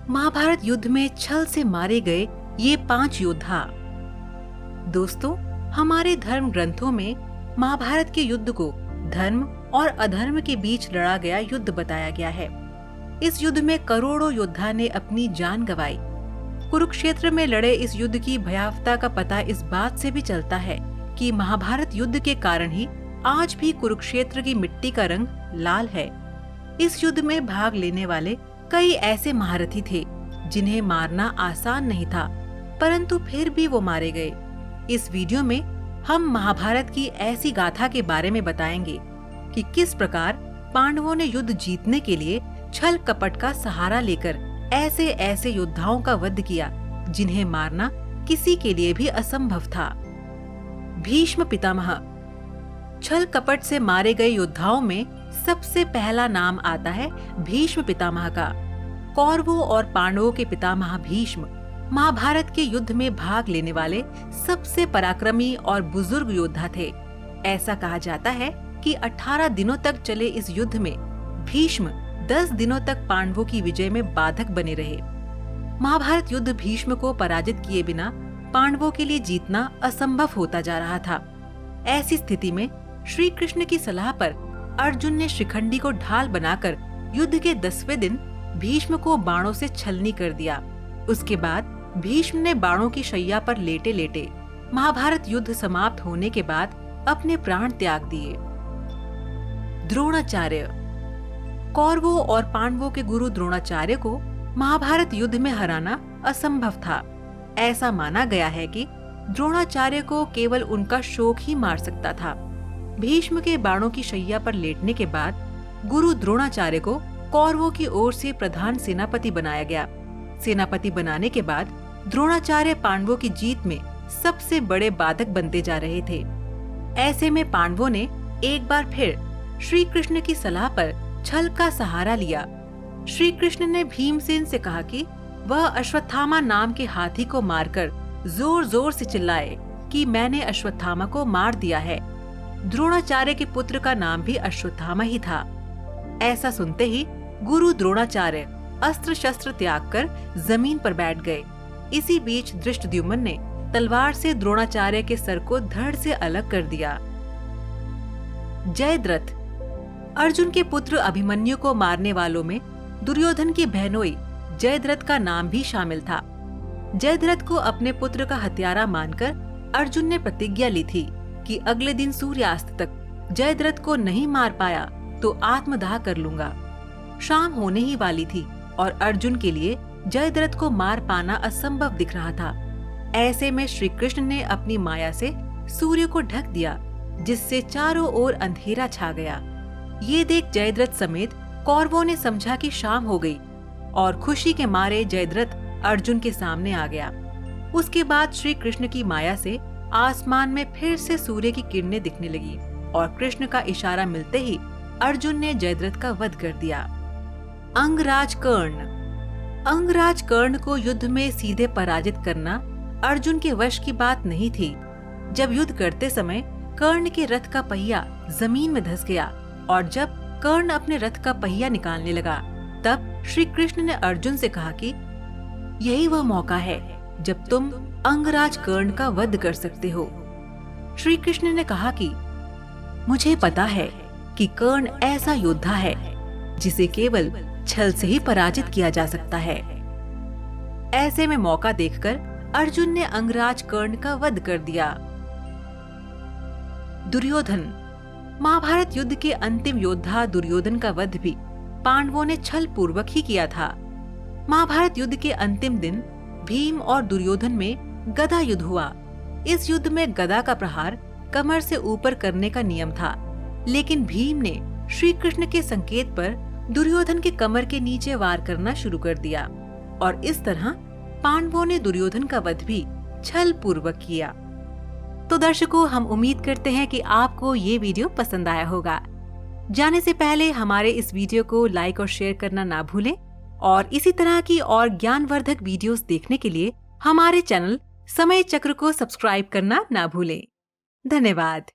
महाभारत युद्ध में छल से मारे गए ये 5 योद्धा। दोस्तों, हमारे धर्म ग्रंथों में महाभारत के युद्ध को धर्म और अधर्म के बीच लड़ा गया युद्ध बताया गया है। इस युद्ध में करोड़ों योद्धा ने अपनी जान गंवाई। कुरुक्षेत्र में लड़े इस युद्ध की भयावहता का पता इस बात से भी चलता है कि महाभारत युद्ध के कारण ही आज भी कुरुक्षेत्र की मिट्टी का रंग लाल है। इस युद्ध में भाग लेने वाले कई ऐसे महारथी थे जिन्हें मारना आसान नहीं था, परंतु फिर भी वो मारे गए। इस वीडियो में हम महाभारत की ऐसी गाथा के बारे में बताएंगे कि किस प्रकार पांडवों ने युद्ध जीतने के लिए छल कपट का सहारा लेकर ऐसे ऐसे योद्धाओं का वध किया जिन्हें मारना किसी के लिए भी असंभव था। भीष्म पितामह। छल कपट से मारे गए योद्धाओं में सबसे पहला नाम आता है भीष्म पितामह का। कौरवों और पांडवों के पितामह भीष्म महाभारत के युद्ध में भाग लेने वाले सबसे पराक्रमी और बुजुर्ग योद्धा थे। ऐसा कहा जाता है कि 18 दिनों तक चले इस युद्ध में भीष्म 10 दिनों तक पांडवों की विजय में बाधक बने रहे। महाभारत युद्ध भीष्म को पराजित किए बिना पांडवों के लिए जीतना असंभव होता जा रहा था। ऐसी स्थिति में श्री कृष्ण की सलाह पर अर्जुन ने शिखंडी को ढाल बनाकर युद्ध के 10वें दिन भीष्म को बाणों से छलनी कर दिया। उसके बाद भीष्म ने बाणों की शैया पर लेटे लेटे महाभारत युद्ध समाप्त होने के बाद अपने प्राण त्याग दिए। द्रोणाचार्य। कौरवों और पांडवों के गुरु द्रोणाचार्य को महाभारत युद्ध में हराना असंभव था। ऐसा माना गया है कि द्रोणाचार्य को केवल उनका शोक ही मार सकता था। भीष्म के बाणों की शैया पर लेटने के बाद गुरु द्रोणाचार्य को कौरवों की ओर से प्रधान सेनापति बनाया गया। सेनापति बनाने के बाद द्रोणाचार्य पांडवों की जीत में सबसे बड़े बाधक बनते जा रहे थे। ऐसे में पांडवों ने एक बार फिर श्री कृष्ण की सलाह पर छल का सहारा लिया। श्री कृष्ण ने भीमसेन से कहा कि वह अश्वत्थामा नाम के हाथी को मारकर जोर जोर से चिल्लाए कि मैंने अश्वत्थामा को मार दिया है। द्रोणाचार्य के पुत्र का नाम भी अश्वत्थामा ही था। ऐसा सुनते ही गुरु द्रोणाचार्य अस्त्र शस्त्र त्याग कर जमीन पर बैठ गए। इसी बीच धृष्टद्युम्न ने तलवार से द्रोणाचार्य के सर को धड़ से अलग कर दिया। जयद्रथ। अर्जुन के पुत्र अभिमन्यु को मारने वालों में दुर्योधन की बहनोई जयद्रथ का नाम भी शामिल था। जयद्रथ को अपने पुत्र का हत्यारा मानकर अर्जुन ने प्रतिज्ञा ली थी कि अगले दिन सूर्यास्त तक जयद्रथ को नहीं मार पाया तो आत्मदाह कर लूंगा। शाम होने ही वाली थी और अर्जुन के लिए जयद्रथ को मार पाना असंभव दिख रहा था। ऐसे में श्री कृष्ण ने अपनी माया से सूर्य को ढक दिया, जिससे चारों ओर अंधेरा छा गया। ये देख जयद्रथ समेत कौरवों ने समझा कि शाम हो गई और खुशी के मारे जयद्रथ अर्जुन के सामने आ गया। उसके बाद श्री कृष्ण की माया से आसमान में फिर से सूर्य की किरणें दिखने लगी और कृष्ण का इशारा मिलते ही अर्जुन ने जयद्रथ का वध कर दिया। अंगराज कर्ण। अंगराज कर्ण को युद्ध में सीधे पराजित करना अर्जुन के वश की बात नहीं थी। जब युद्ध करते समय कर्ण के रथ का पहिया जमीन में धंस गया और जब कर्ण अपने रथ का पहिया निकालने लगा, तब श्री कृष्ण ने अर्जुन से कहा कि यही वह मौका है जब तुम अंगराज कर्ण का वध कर सकते हो। श्री कृष्ण ने कहा कि मुझे पता है कि कर्ण ऐसा योद्धा है जिसे केवल छल से ही पराजित किया जा सकता है। ऐसे में मौका देखकर अर्जुन ने अंगराज कर्ण का वध कर दिया। दुर्योधन। महाभारत युद्ध के अंतिम योद्धा दुर्योधन का वध भी पांडवों ने छल पूर्वक ही किया था। महाभारत युद्ध के अंतिम दिन भीम और दुर्योधन में गदा युद्ध हुआ। इस युद्ध में गदा का प्रहार कमर से ऊपर करने का नियम था, लेकिन भीम ने श्री कृष्ण के संकेत पर दुर्योधन के कमर के नीचे वार करना शुरू कर दिया और इस तरह पांडवों ने दुर्योधन का वध भी छल पूर्वक किया। तो दर्शकों, हम उम्मीद करते हैं कि आपको ये वीडियो पसंद आया होगा। जाने से पहले हमारे इस वीडियो को लाइक और शेयर करना ना भूलें और इसी तरह की और ज्ञानवर्धक वीडियोस देखने के लिए हमारे चैनल समय चक्र को सब्सक्राइब करना ना भूलें। धन्यवाद।